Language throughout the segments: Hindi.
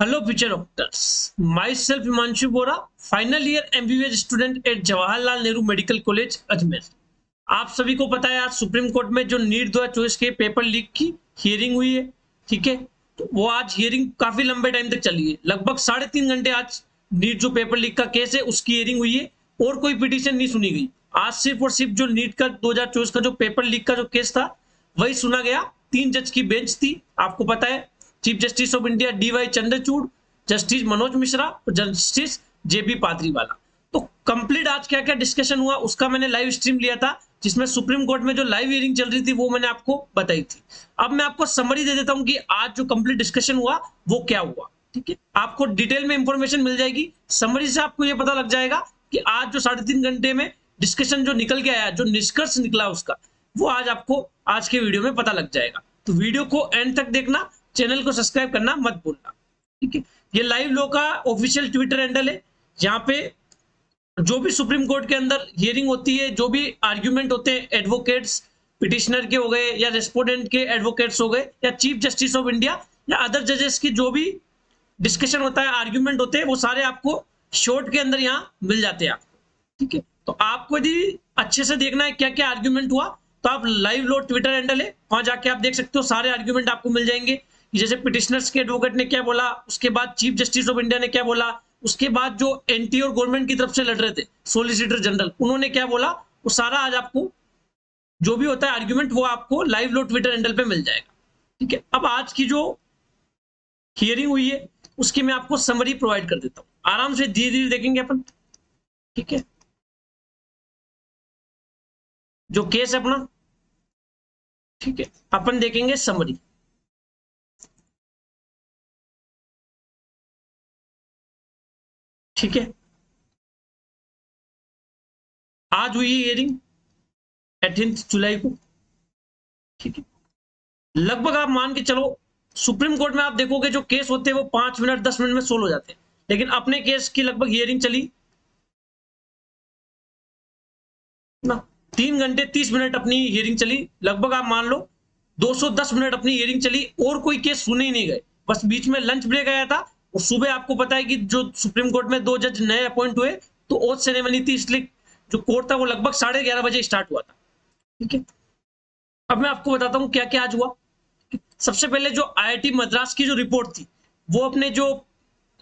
Hello, future doctors. Myself Himanshu Bora, final year MBBS student at Jawaharlal Nehru medical college Ajmer. आप सभी को पता है आज सुप्रीम कोर्ट में जो नीट 2024 के पेपर लीक की हियरिंग हुई है, ठीक है। तो वो आज हियरिंग काफी लंबे टाइम तक चली है, लगभग 3.5 घंटे। आज नीट जो पेपर लीक का केस है उसकी हियरिंग हुई है और कोई पिटीशन नहीं सुनी गई। आज सिर्फ और सिर्फ जो नीट का 2024 का जो पेपर लीक का जो केस था वही सुना गया। 3 जज की बेंच थी, आपको पता है। Chief justice of India DY Chandrachud, justice Manoj Mishra और जस्टिस JB पादरीवाला। तो कंप्लीट आज क्या क्या डिस्कशन हुआ उसका मैंने लाइव स्ट्रीम लिया था, जिसमें सुप्रीम कोर्ट में जो लाइव हियरिंग चल रही थी वो मैंने आपको बताई थी। अब मैं आपको समरी दे देता हूं कि आज जो कंप्लीट डिस्कशन हुआ वो क्या हुआ, ठीक है। आपको डिटेल में इंफॉर्मेशन मिल जाएगी। समरी से आपको ये पता लग जाएगा कि आज जो 3.5 घंटे में डिस्कशन जो निकल के आया, जो निष्कर्ष निकला उसका, वो आज आपको आज के वीडियो में पता लग जाएगा। तो वीडियो को एंड तक देखना, चैनल को सब्सक्राइब करना मत भूलना, ठीक है। ये लाइव लॉ का ऑफिशियल ट्विटर हैंडल है, जहां पे जो भी सुप्रीम कोर्ट के अंदर हियरिंग होती है, जो भी आर्ग्यूमेंट होते हैं, एडवोकेट्स पिटिशनर के हो गए या रेस्पोंडेंट के एडवोकेट्स हो गए या चीफ जस्टिस ऑफ इंडिया या अदर जजेस की जो भी डिस्कशन होता है, आर्ग्यूमेंट होते हैं, वो सारे आपको शॉर्ट के अंदर यहाँ मिल जाते हैं आपको, ठीक है। तो आपको यदि अच्छे से देखना है क्या क्या आर्ग्यूमेंट हुआ, तो आप लाइव लो ट्विटर हैंडल है, वहां जाके आप देख सकते हो। सारे आर्ग्यूमेंट आपको मिल जाएंगे कि जैसे पिटिशनर्स के एडवोकेट ने क्या बोला, उसके बाद चीफ जस्टिस ऑफ इंडिया ने क्या बोला, उसके बाद जो एंटी और गवर्नमेंट की तरफ से लड़ रहे थे सोलिसिटर जनरल, उन्होंने क्या बोला, वो सारा आज आपको जो भी होता है आर्ग्यूमेंट वो आपको लाइव लो ट्विटर हैंडल पे मिल जाएगा, ठीक है। अब आज की जो हियरिंग हुई है उसकी मैं आपको समरी प्रोवाइड कर देता हूं, आराम से धीरे धीरे देखेंगे अपन, ठीक है। जो केस है अपना, ठीक है, अपन देखेंगे समरी, ठीक है। आज हुई है हियरिंग 18 जुलाई को, ठीक है। लगभग आप मान के चलो, सुप्रीम कोर्ट में आप देखोगे जो केस होते हैं वो 5 मिनट 10 मिनट में सोल्व हो जाते हैं, लेकिन अपने केस की लगभग हियरिंग चली ना 3 घंटे 30 मिनट अपनी हियरिंग चली। लगभग आप मान लो 210 मिनट अपनी हियरिंग चली और कोई केस सुने ही नहीं गए। बस बीच में लंच ब्रेक आया था और सुबह आपको पता है कि जो सुप्रीम कोर्ट में 2 जज नए अपॉइंट हुए, तो ओथ सेरेमनी थी, इसलिए जो कोर्ट था वो लगभग 11:30 बजे स्टार्ट हुआ था, ठीक है। अब मैं आपको बताता हूँ क्या क्या आज हुआ। सबसे पहले जो IIT मद्रास की जो रिपोर्ट थी, वो अपने जो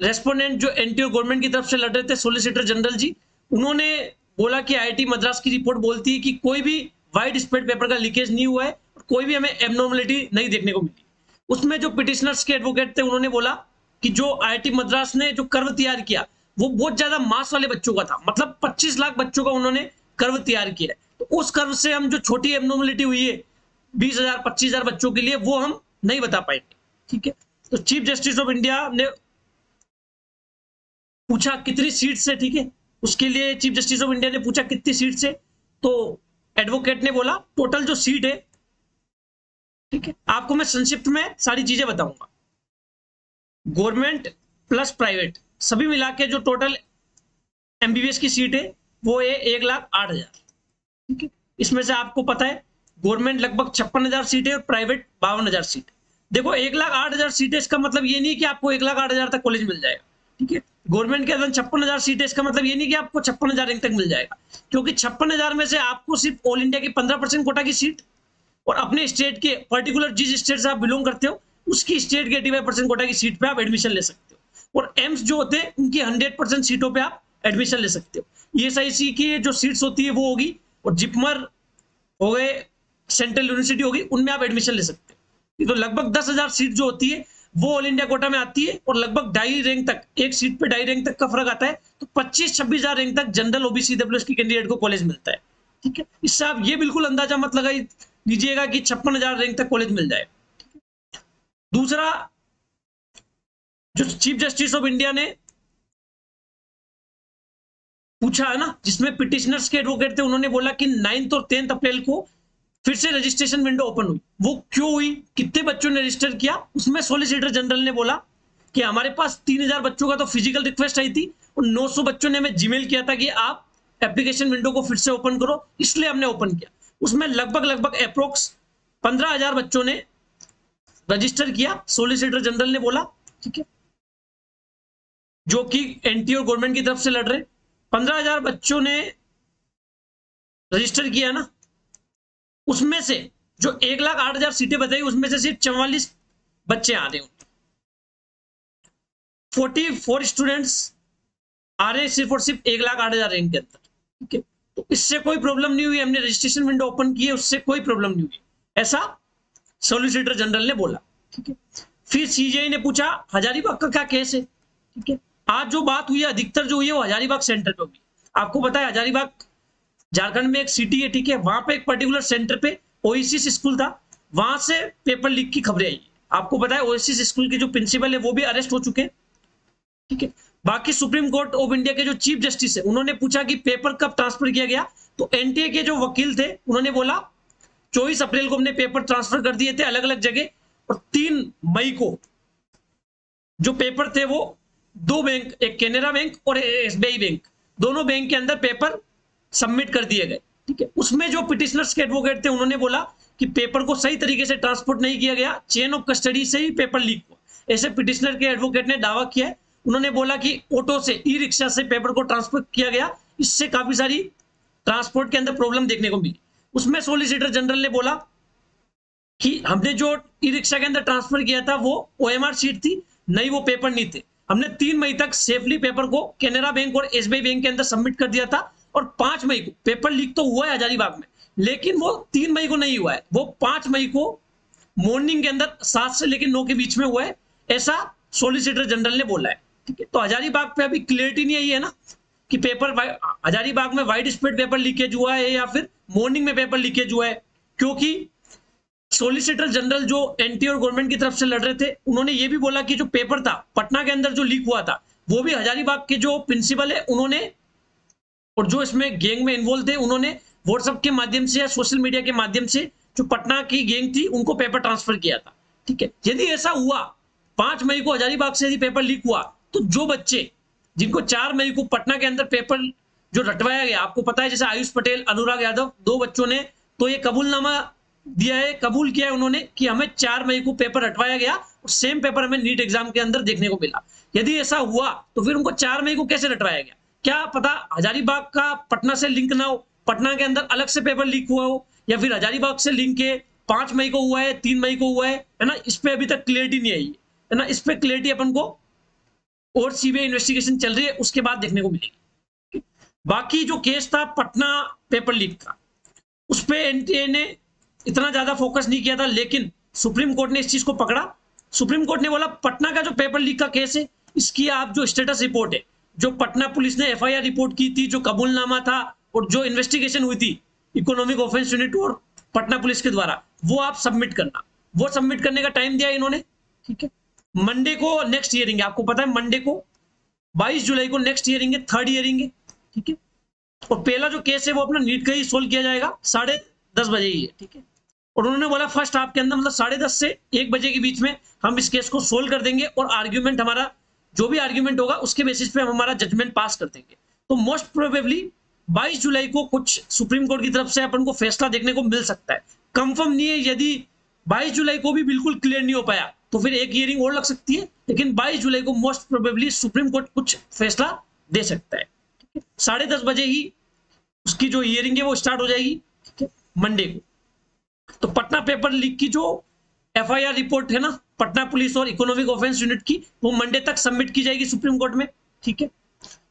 रेस्पोंडेंट जो एंटी गवर्नमेंट की तरफ से लड़ रहे थे सोलिसिटर जनरल जी, उन्होंने बोला कि IIT मद्रास की रिपोर्ट बोलती है कि कोई भी वाइड स्प्रेड पेपर का लीकेज नहीं हुआ है और कोई भी हमें एबनॉर्मलिटी नहीं देखने को मिली। उसमें जो पिटिशनर्स के एडवोकेट थे उन्होंने बोला कि जो IIT मद्रास ने जो कर्व तैयार किया वो बहुत ज्यादा मास वाले बच्चों का था, मतलब 25 लाख बच्चों का उन्होंने कर्व तैयार किया है। तो उस कर्व से हम जो छोटी एबनॉर्मलिटी हुई है 20,000 25,000 बच्चों के लिए, वो हम नहीं बता पाएंगे, ठीक है। तो चीफ जस्टिस ऑफ इंडिया ने पूछा कितनी सीट से, ठीक है। उसके लिए चीफ जस्टिस ऑफ इंडिया ने पूछा कितनी सीट से, तो एडवोकेट ने बोला टोटल जो सीट है, ठीक है। आपको मैं संक्षिप्त में सारी चीजें बताऊंगा। गवर्नमेंट प्लस प्राइवेट सभी मिला के जो टोटल MBBS की सीट है वो है 1,08,000, ठीक है। इसमें से आपको पता है गवर्नमेंट लगभग 56,000 सीट है और प्राइवेट 52,000 सीट। देखो 1,08,000 सीट है, इसका मतलब ये नहीं कि आपको 1,08,000 तक कॉलेज मिल जाएगा, ठीक है। गवर्नमेंट के अंदर 56,000 सीट है, इसका मतलब ये नहीं कि आपको 56,000 रैंक तक मिल जाएगा, क्योंकि 56,000 में से आपको सिर्फ ऑल इंडिया की 15% कोटा की सीट और अपने स्टेट के पर्टिकुलर जिस स्टेट से आप बिलोंग करते हो उसकी स्टेट के 85% कोटा की सीट पे आप एडमिशन ले सकते हो। और एम्स जो होते हैं उनकी 100% सीटों पे आप एडमिशन ले सकते हो। ESIC की जो सीट्स होती है वो होगी, और जिपमर हो गए, सेंट्रल यूनिवर्सिटी होगी, उनमें आप एडमिशन ले सकते हो। तो लगभग 10,000 सीट जो होती है वो ऑल इंडिया कोटा में आती है, और लगभग 2.5 रैंक तक, एक सीट पे 2.5 रैंक तक का फर्क आता है। तो 25-26,000 रैंक तक जनरल OBC EWS की कैंडिडेट को कॉलेज मिलता है, ठीक है। इससे आप ये बिल्कुल अंदाजा मत लगा लीजिएगा कि 56,000 रैंक तक कॉलेज मिल जाए। दूसरा, जो चीफ जस्टिस ऑफ इंडिया ने पूछा है ना, जिसमें पिटिशनर्स के एडवोकेट थे, उन्होंने बोला कि 9 और 10 अप्रैल को फिर से रजिस्ट्रेशन विंडो ओपन हुई। वो क्यों हुई, कितने बच्चों ने रजिस्टर किया, उसमें सोलिसिटर जनरल ने बोला कि हमारे पास 3,000 बच्चों का तो फिजिकल रिक्वेस्ट आई थी और 900 बच्चों ने हमें जीमेल किया था कि आप एप्लीकेशन विंडो को फिर से ओपन करो, इसलिए हमने ओपन किया। उसमें लगभग अप्रोक्स 15,000 बच्चों ने रजिस्टर किया, सोलिसिटर जनरल ने बोला, ठीक है। जो कि एनटी और गवर्नमेंट की तरफ से लड़ रहे। 15,000 बच्चों ने रजिस्टर किया ना, उसमें से जो 1,08,000 सीटें बताई उसमें से सिर्फ 44 बच्चे आ रहे हैं, 44 स्टूडेंट्स आ रहे हैं सिर्फ और सिर्फ 1,08,000 रैंक के अंदर। ठीक है, तो इससे कोई प्रॉब्लम नहीं हुई, हमने रजिस्ट्रेशन विंडो ओपन की है, उससे कोई प्रॉब्लम नहीं हुई, ऐसा सॉलिसिटर जनरल ने बोला। ठीक है, फिर सीजीआई ने पूछा हजारीबाग का क्या केस है। ठीक है, आज जो बात हुई है अधिकतर जो हुई है वो हजारीबाग सेंटर पे हुई। आपको पता है हजारीबाग झारखंड में एक सिटी है। ठीक है, वहां पे एक पर्टिकुलर सेंटर पे ओएसिस स्कूल था, वहां से पेपर लीक की खबरें आई। आपको पता है ओएसिस स्कूल के जो प्रिंसिपल है वो भी अरेस्ट हो चुके हैं। ठीक है, बाकी सुप्रीम कोर्ट ऑफ इंडिया के जो चीफ जस्टिस है उन्होंने पूछा कि पेपर कब ट्रांसफर किया गया, तो एनटीए के जो वकील थे उन्होंने बोला 24 अप्रैल को हमने पेपर ट्रांसफर कर दिए थे अलग अलग जगह, और 3 मई को जो पेपर थे वो 2 बैंक, एक कैनरा बैंक और एसबीआई बैंक, दोनों बैंक के अंदर पेपर सबमिट कर दिए गए। ठीक है, उसमें जो पिटिशनर्स के एडवोकेट थे उन्होंने बोला कि पेपर को सही तरीके से ट्रांसपोर्ट नहीं किया गया, चेन ऑफ कस्टडी से ही पेपर लीक हुआ, ऐसे पिटिशनर के एडवोकेट ने दावा किया है। उन्होंने बोला कि ऑटो से, ई रिक्शा से पेपर को ट्रांसफर किया गया, इससे काफी सारी ट्रांसपोर्ट के अंदर प्रॉब्लम देखने को मिली। उसमें सोलिसिटर जनरल ने बोला कि हमने जो ई रिक्शा के अंदर ट्रांसफर किया था वो ओएमआर शीट थी, नहीं वो पेपर नहीं थे। हमने 3 मई तक सेफली पेपर को कैनरा बैंक और एसबीआई बैंक के अंदर सबमिट कर दिया था, और 5 मई को पेपर लीक तो हुआ है हजारीबाग में, लेकिन वो 3 मई को नहीं हुआ है, वो 5 मई को मॉर्निंग के अंदर 7 से लेकर 9 के बीच में हुआ है, ऐसा सोलिसिटर जनरल ने बोला है। ठीक है, तो हजारीबाग पे अभी क्लियरिटी नहीं आई है ना कि पेपर हजारीबाग में वाइड स्प्रेड पेपर लीकेज हुआ है या फिर मॉर्निंग में पेपर लीकेज हुआ है, क्योंकि सोलिसिटर जनरल जो एनटी और गवर्नमेंट की तरफ से लड़ रहे थे उन्होंने ये भी बोला कि जो पेपर था पटना के अंदर जो लीक हुआ था वो भी हजारीबाग के जो प्रिंसिपल है उन्होंने, और जो इसमें गैंग में इन्वॉल्व थे उन्होंने व्हाट्सएप के माध्यम से या सोशल मीडिया के माध्यम से जो पटना की गैंग थी उनको पेपर ट्रांसफर किया था। ठीक है, यदि ऐसा हुआ 5 मई को हजारीबाग से यदि पेपर लीक हुआ, तो जो बच्चे जिनको 4 मई को पटना के अंदर पेपर जो रटवाया गया, आपको पता है जैसे आयुष पटेल, अनुराग यादव, 2 बच्चों ने तो ये कबूलनामा दिया है, कबूल किया है उन्होंने कि हमें 4 मई को पेपर हटवाया गया और सेम पेपर हमें नीट एग्जाम के अंदर देखने को मिला। यदि ऐसा हुआ तो फिर उनको 4 मई को कैसे हटवाया गया, क्या पता हजारीबाग का पटना से लिंक ना हो, पटना के अंदर अलग से पेपर लीक हुआ हो, या फिर हजारीबाग से लिंक है, 5 मई को हुआ है, 3 मई को हुआ है ना, इस पे अभी तक क्लियरिटी नहीं आई है ना, इस पे क्लियरिटी अपन को और सीबीआई इन्वेस्टिगेशन चल रही है उसके बाद देखने को मिलेगी। बाकी जो केस था पटना पेपर लीक का, उस पे एनटीए ने इतना ज्यादा फोकस नहीं किया था, लेकिन सुप्रीम कोर्ट ने इस चीज को पकड़ा। सुप्रीम कोर्ट ने बोला पटना का जो पेपर लीक का केस है इसकी आप जो स्टेटस रिपोर्ट है, जो पटना पुलिस ने एफआईआर रिपोर्ट की थी, जो कबूलनामा था और जो इन्वेस्टिगेशन हुई थी इकोनॉमिक ऑफेंस यूनिट और पटना पुलिस के द्वारा, वो आप सबमिट करना। वो सबमिट करने का टाइम दिया इन्होंने। ठीक है, मंडे को नेक्स्ट हियरिंग है, आपको पता है मंडे को 22 जुलाई को नेक्स्ट हियरिंग है, 3rd हियरिंग है। ठीक है, और पहला जो केस है वो अपना नीट का ही सोल्व किया जाएगा 10:30 बजे ही है। ठीक है, और उन्होंने बोला फर्स्ट हाफ के अंदर मतलब 10:30 से 1 बजे के बीच में हम इस केस को सोल्व कर देंगे, और आर्ग्यूमेंट हमारा जो भी आर्ग्यूमेंट होगा उसके बेसिस पे हम हमारा जजमेंट पास कर देंगे। तो मोस्ट प्रोबेबली 22 जुलाई को कुछ सुप्रीम कोर्ट की तरफ से अपन को फैसला देखने को मिल सकता है। कंफर्म नहीं है, यदि 22 जुलाई को भी बिल्कुल क्लियर नहीं हो पाया तो फिर एक हियरिंग और लग सकती है, लेकिन 22 जुलाई को मोस्ट प्रोबेबली सुप्रीम कोर्ट कुछ फैसला दे सकता है। 10:30 बजे ही उसकी जो हियरिंग है वो स्टार्ट हो जाएगी। ठीक है, मंडे को। तो पटना पेपर लीक की जो एफआईआर रिपोर्ट है ना पटना पुलिस और इकोनॉमिक ऑफेंस यूनिट की, वो मंडे तक सबमिट की जाएगी सुप्रीम कोर्ट में। ठीक है,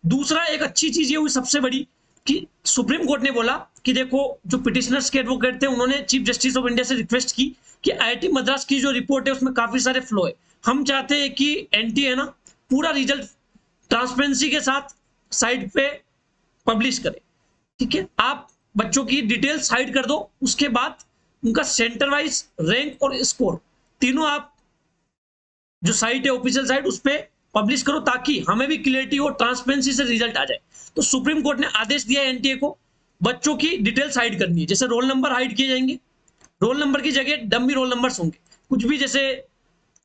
दूसरा एक अच्छी चीज ये हुई सबसे बड़ी कि सुप्रीम कोर्ट ने बोला कि देखो जो पिटिशनर्स के एडवोकेट थे उन्होंने चीफ जस्टिस ऑफ इंडिया से रिक्वेस्ट की कि आईआईटी मद्रास की जो रिपोर्ट है उसमें काफी सारे फ्लो है, हम चाहते हैं कि एनटीए है ना पूरा रिजल्ट ट्रांसपेरेंसी के साथ साइड पे पब्लिश करे। ठीक है, आप बच्चों की डिटेल्स हाइड कर दो, उसके बाद उनका सेंटर वाइज रैंक और स्कोर तीनों आप जो साइट है ऑफिशियल साइट उस पर पब्लिश करो, ताकि हमें भी क्लियरिटी और ट्रांसपेरेंसी से रिजल्ट आ जाए। तो सुप्रीम कोर्ट ने आदेश दिया है एनटीए को बच्चों की डिटेल्स हाइड करनी है, जैसे रोल नंबर हाइड किए जाएंगे, रोल नंबर की जगह डमी रोल नंबर्स होंगे, कुछ भी जैसे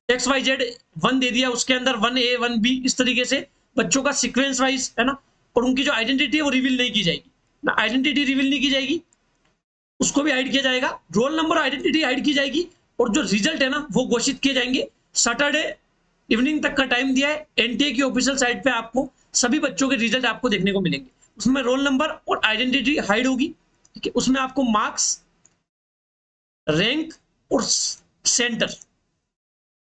XYZ 1 दे दिया उसके अंदर 1A 1B, इस तरीके से बच्चों का सीक्वेंस वाइज है ना, और उनकी जो आइडेंटिटी है वो रिवील नहीं की जाएगी ना, आइडेंटिटी रिवील नहीं की जाएगी, उसको भी हाइड किया जाएगा, रोल नंबर आइडेंटिटी हाइड की जाएगी, और जो रिजल्ट है ना वो घोषित किए जाएंगे सैटरडे इवनिंग तक का टाइम दिया है। एनटीए की ऑफिशियल साइट पे आपको सभी बच्चों के रिजल्ट आपको देखने को मिलेंगे। उसमें रोल नंबर और आइडेंटिटी हाइड होगी, ठीक है। उसमें आपको मार्क्स, रैंक और सेंटर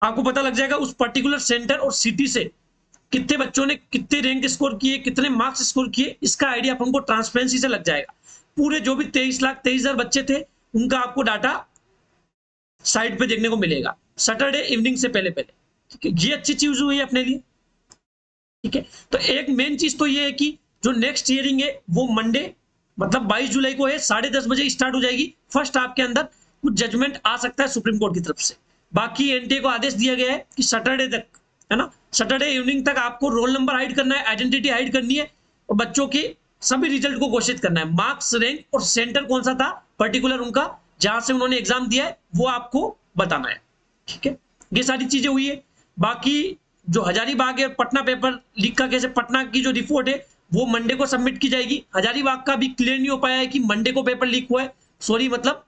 आपको पता लग जाएगा। उस पर्टिकुलर सेंटर और सिटी से कितने बच्चों ने कितने रैंक स्कोर किए, कितने मार्क्स स्कोर किए, इसका आइडिया अपन को ट्रांसपेरेंसी से लग जाएगा। पूरे जो भी 23,23,000 बच्चे थे उनका आपको डाटा साइट पे देखने को मिलेगा सैटरडे इवनिंग से पहले पहले, ठीक है। ये अच्छी चीज हुई है अपने लिए, ठीक है। तो एक मेन चीज तो ये है कि जो नेक्स्ट हियरिंग है वो मंडे मतलब 22 जुलाई को है, 10:30 बजे स्टार्ट हो जाएगी। फर्स्ट आपके अंदर कुछ जजमेंट आ सकता है सुप्रीम कोर्ट की तरफ से। बाकी एनटीए को आदेश दिया गया है कि सैटरडे तक, है ना, सैटरडे इवनिंग तक आपको रोल नंबर हाइड करना है, आइडेंटिटी हाइड करनी है और बच्चों के सभी रिजल्ट को घोषित करना है। मार्क्स, रैंक और सेंटर कौन सा था पर्टिकुलर उनका, जहां से उन्होंने एग्जाम दिया है, वो आपको बताना है, ठीक है। ये सारी चीजें हुई है। बाकी जो हजारीबाग है पटना पेपर लीक का केस है, पटना की जो रिपोर्ट है वो मंडे को सबमिट की जाएगी। हजारीबाग का भी क्लियर नहीं हो पाया है कि मंडे को पेपर लीक हुआ है, सॉरी मतलब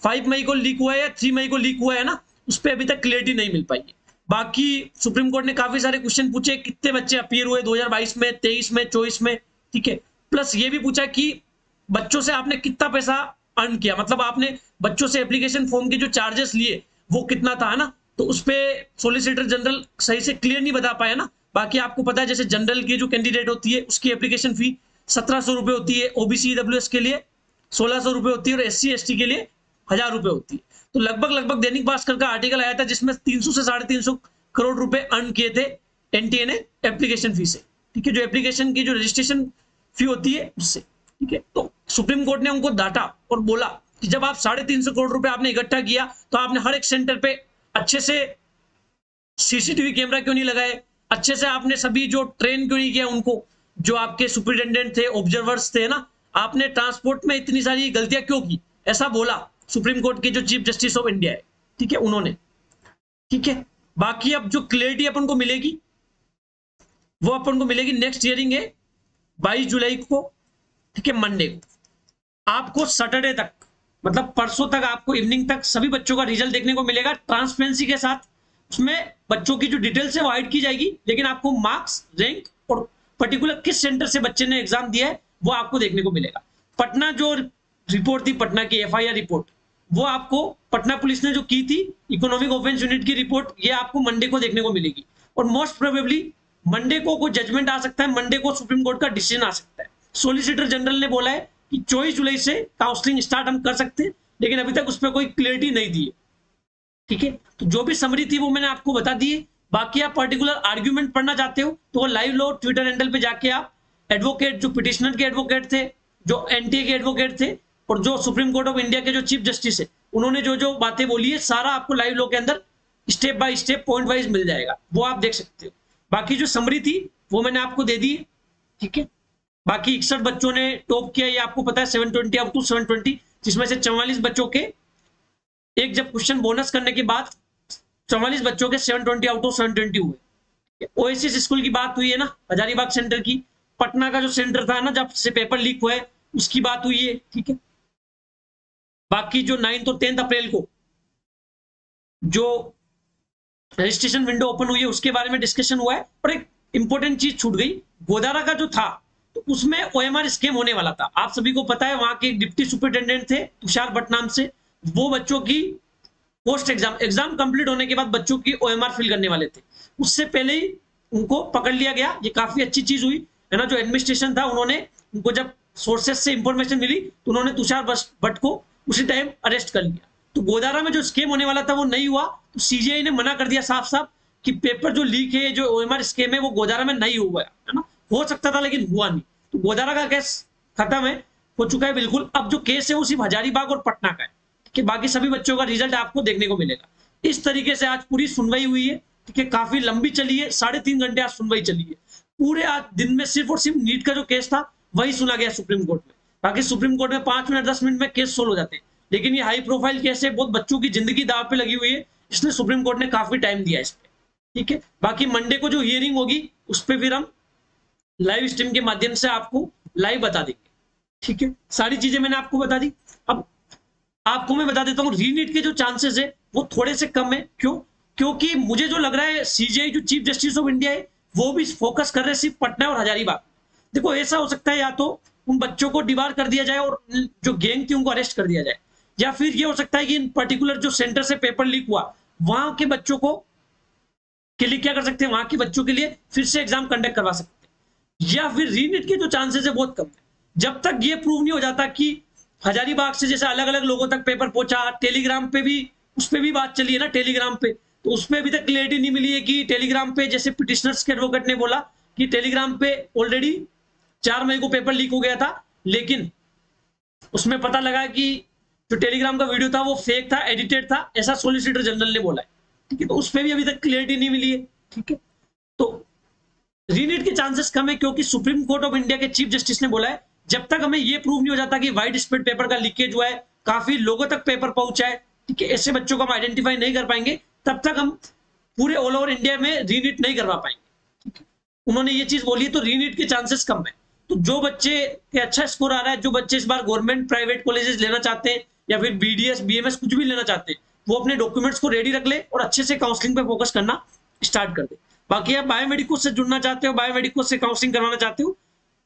5 मई को लीक हुआ है या 3 मई को लीक हुआ है ना, उस पर अभी तक क्लियरिटी नहीं मिल पाई है। बाकी सुप्रीम कोर्ट ने काफी सारे क्वेश्चन पूछे, कितने बच्चे अपीयर हुए 2022 में, 23 में, 24 में, ठीक है। प्लस ये भी पूछा कि बच्चों से आपने कितना पैसा अर्न किया, मतलब आपने बच्चों से एप्लीकेशन फॉर्म के जो चार्जेस लिए वो कितना था, है ना। तो उस पे सॉलिसिटर जनरल सही से क्लियर नहीं बता पाया ना। बाकी आपको पता है जैसे जनरल की जो कैंडिडेट होती है उसकी एप्लीकेशन फी 1700 रुपए होती है, ओबीसी ईडब्ल्यूएस के लिए 1600 रुपए होती है और एससी एसटी के लिए 1000 रुपए होती है। तो लगभग दैनिक भास्कर का आर्टिकल आया था जिसमें 300 से 350 करोड़ रुपए अर्न किए थे एनटीए ने एप्लीकेशन फी से, ठीक है, जो एप्लीकेशन की जो रजिस्ट्रेशन फी होती है उससे, ठीक है। तो सुप्रीम कोर्ट ने उनको डांटा और बोला कि जब आप 350 करोड़ रुपए आपने इकट्ठा किया तो आपने हर एक सेंटर पे अच्छे से सीसीटीवी कैमरा क्यों नहीं लगाए, अच्छे से आपने सभी जो ट्रेन क्यों नहीं किया उनको, जो आपके सुपरिटेंडेंट थे, ऑब्जर्वर्स थे ना, आपने ट्रांसपोर्ट में इतनी सारी गलतियां क्यों की, ऐसा बोला सुप्रीम कोर्ट के जो चीफ जस्टिस ऑफ इंडिया है, ठीक है, उन्होंने, ठीक है। बाकी अब जो क्लियरिटी अपन को मिलेगी वो अपन को मिलेगी नेक्स्ट हियरिंग है 22 जुलाई को, ठीक है, मंडे को। आपको सैटरडे तक मतलब परसों तक आपको इवनिंग तक सभी बच्चों का रिजल्ट देखने को मिलेगा ट्रांसपेरेंसी के साथ। उसमें बच्चों की जो डिटेल्स है वो हाइड की जाएगी, लेकिन आपको मार्क्स, रैंक और पर्टिकुलर किस सेंटर से बच्चे ने एग्जाम दिया है वो आपको देखने को मिलेगा। पटना जो रिपोर्ट थी, पटना की एफआईआर रिपोर्ट, वो आपको पटना पुलिस ने जो की थी इकोनॉमिक ऑफेंस यूनिट की रिपोर्ट, ये आपको मंडे को देखने को मिलेगी। और मोस्ट प्रोबेबली मंडे को कोई जजमेंट आ सकता है, मंडे को सुप्रीम कोर्ट का डिसीजन आ सकता है। सोलिसिटर जनरल ने बोला है कि 24 जुलाई से काउंसलिंग स्टार्ट हम कर सकते हैं, लेकिन अभी तक उस पर कोई क्लियरिटी नहीं दी है, ठीक है। तो जो भी समरी थी वो मैंने आपको बता दी है। बाकी आप पर्टिकुलर आर्ग्यूमेंट पढ़ना चाहते हो तो वो लाइव लो ट्विटर हैंडल पे जाके आप एडवोकेट, जो पिटिशनर के एडवोकेट थे, जो एनटीए के एडवोकेट थे और जो सुप्रीम कोर्ट ऑफ इंडिया के जो चीफ जस्टिस है, उन्होंने जो जो बातें बोली है सारा आपको लाइव लो के अंदर step by step point wise मिल जाएगा, वो आप देख सकते हो। बाकी जो समरी थी वो मैंने आपको दे दी है, ठीक है। बाकी 61 बच्चों ने टॉप किया, ये आपको पता है, 720 आउट ऑफ 720, जिसमें से 44 बच्चों के एक जब क्वेश्चन बोनस करने के बाद 44 बच्चों के 720 आउट ऑफ 720 हुए। ओएसिस स्कूल की बात हुई है ना, हजारीबाग सेंटर की, पटना का जो सेंटर था ना जब से पेपर लीक हुआ है उसकी बात हुई है, ठीक है। बाकी जो 9 और 10 अप्रैल को जो रजिस्ट्रेशन विंडो ओपन हुई है उसके बारे में डिस्कशन हुआ है। और एक इंपॉर्टेंट चीज छूट गई, गोदारा का जो था तो उसमें ओएमआर स्कैम होने वाला था। आप सभी को पता है वहां के डिप्टी सुपरिटेंडेंट थे तुषार भट्ट नाम से, वो बच्चों की पोस्ट एग्जाम कंप्लीट होने के बाद बच्चों की ओएमआर फिल करने वाले थे, उससे पहले ही उनको पकड़ लिया गया। ये काफी अच्छी चीज हुई है ना। जो एडमिनिस्ट्रेशन था उन्होंने उनको जब सोर्सेस से इंफॉर्मेशन मिली तो उन्होंने तुषार भट्ट को उसी टाइम अरेस्ट कर लिया। तो गोदारा में जो स्कैम होने वाला था वो नहीं हुआ, तो सीजीआई ने मना कर दिया साफ साफ कि पेपर जो लीक है, जो ओएमआर स्कैम है, वो गोदारा में नहीं हुआ है ना। हो सकता था लेकिन हुआ नहीं, तो गोदारा का केस खत्म है, हो चुका है बिल्कुल। अब जो केस है वो सिर्फ हजारीबाग और पटना का है, कि बाकी सभी बच्चों का रिजल्ट आपको देखने को मिलेगा। इस तरीके से आज पूरी सुनवाई हुई है, ठीक है, काफी लंबी चली है, 3.5 घंटे आज सुनवाई चली है। पूरे आज दिन में सिर्फ और सिर्फ नीट का जो केस था वही सुना गया सुप्रीम कोर्ट में। बाकी सुप्रीम कोर्ट में 5 मिनट 10 मिनट में केस सोल्व हो जाते हैं, लेकिन ये हाई प्रोफाइल केस है, बहुत बच्चों की जिंदगी दांव पे लगी हुई है, इसलिए सुप्रीम कोर्ट ने काफी टाइम दिया इस पे, ठीक है। बाकी मंडे को जो हियरिंग होगी उस पर फिर हम लाइव स्ट्रीम के माध्यम से आपको लाइव बता देंगे, ठीक है। सारी चीजें मैंने आपको बता दी। अब आपको मैं बता देता हूँ रीनीट के जो चांसेस है वो थोड़े से कम है। क्यों? क्योंकि मुझे जो लग रहा है सीजेआई जो चीफ जस्टिस ऑफ इंडिया है वो भी फोकस कर रहे हैं सिर्फ पटना और हजारीबाग। देखो ऐसा हो सकता है या तो उन बच्चों को डिबार कर दिया जाए और जो गैंग थी उनको अरेस्ट कर दिया जाए, या फिर ये हो सकता है कि इन पर्टिकुलर जो सेंटर से पेपर लीक हुआ वहां के बच्चों को के लिए क्या कर सकते हैं, वहां के बच्चों के लिए फिर से एग्जाम कंडक्ट करवा सकते हैं, या फिर रीनीट के जो चांसेस है बहुत कम है। जब तक ये प्रूव नहीं हो जाता कि हजारीबाग से जैसे अलग अलग लोगों तक पेपर पहुंचा, टेलीग्राम पे भी उस पर भी बात चली है ना टेलीग्राम पे, तो उसमें अभी तक क्लियरिटी नहीं मिली है कि टेलीग्राम पे जैसे पिटिशनर्स के एडवोकेट ने बोला कि टेलीग्राम पे ऑलरेडी 4 मई को पेपर लीक हो गया था, लेकिन उसमें पता लगा कि जो टेलीग्राम का वीडियो था वो फेक था, एडिटेड था, ऐसा सॉलिसिटर जनरल ने बोला है। ठीक है, तो उस पर भी अभी तक क्लियरिटी नहीं मिली है। ठीक है, तो रीनीट के चांसेस कम है क्योंकि सुप्रीम कोर्ट ऑफ इंडिया के चीफ जस्टिस ने बोला है जब तक हमें यह प्रूव नहीं हो जाता कि वाइड स्प्रेड पेपर का लीकेज हुआ है, काफी लोगों तक पेपर पहुंचा है, ठीक है, ऐसे बच्चों को हम आइडेंटिफाई नहीं कर पाएंगे, तब तक हम पूरे ऑल ओवर इंडिया में रीनीट नहीं करवा पाएंगे। ठीक है, उन्होंने ये चीज बोली, तो रीनीट के चांसेस कम है। तो जो बच्चे के अच्छा स्कोर आ रहा है, जो बच्चे इस बार गवर्नमेंट प्राइवेट कॉलेजेस लेना चाहते हैं या फिर बीडीएस बीएमएस कुछ भी लेना चाहते हैं, वो अपने डॉक्यूमेंट्स को रेडी रख ले और अच्छे से काउंसलिंग पे फोकस करना स्टार्ट कर दे। बाकी आप बायोमेडिकोस से जुड़ना चाहते हो, बायोमेडिकोस से काउंसलिंग करवाना चाहते हो,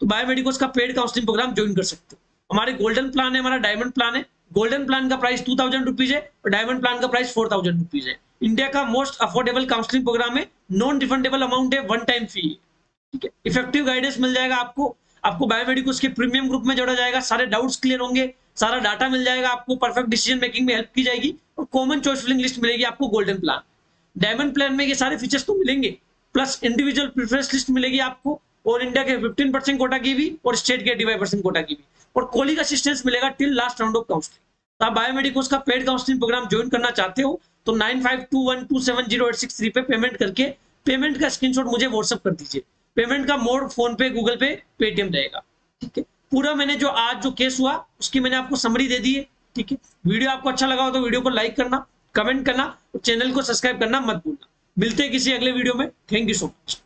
तो बायोमेडिकोस का पेड काउंसलिंग प्रोग्राम ज्वाइन कर सकते हो। हमारे गोल्डन प्लान है, हमारा डायमंड प्लान है। गोल्डन प्लान का प्राइस 2000 रुपीज है और डायमंड प्लान का प्राइस 4000 रुपीज है। इंडिया का मोस्ट अफोर्डेबल काउंसलिंग प्रोग्राम है, नॉन रिफंडेबल अमाउंट है, वन टाइम फी है। ठीक है, इफेक्टिव गाइडेंस मिल जाएगा आपको बायोमेडिकोस के प्रीमियम ग्रुप में जोड़ा जाएगा, सारे डाउट्स क्लियर होंगे, सारा डाटा मिल जाएगा आपको, परफेक्ट डिसीजन मेकिंग में हेल्प की जाएगी और कॉमन चॉइस फिलिंग लिस्ट मिलेगी आपको गोल्डन प्लान। डायमंड प्लान में ये सारे फीचर्स तो मिलेंगे, प्लस इंडिविजुअल प्रेफरेंस लिस्ट मिलेगी आपको, और इंडिया के 15% कोटा की भी और स्टेट के 85% कोटा की भी, और कॉलिंग असिस्टेंस मिलेगा till last round of counselling. तो आप बायोमेडिकोस का पेड काउंसलिंग प्रोग्राम ज्वाइन करना चाहते हो तो 9521270863 पे पेमेंट करके पेमेंट का स्क्रीनशॉट मुझे व्हाट्सएप कर दीजिए। पेमेंट का मोड फोन पे, गूगल पे, पेटीएम रहेगा। ठीक है, पूरा मैंने जो आज जो केस हुआ उसकी मैंने आपको समरी दे दी है। ठीक है, वीडियो आपको अच्छा लगा हो तो वीडियो को लाइक करना, कमेंट करना और चैनल को सब्सक्राइब करना मत भूलना। मिलते हैं किसी अगले वीडियो में। Thank you so much.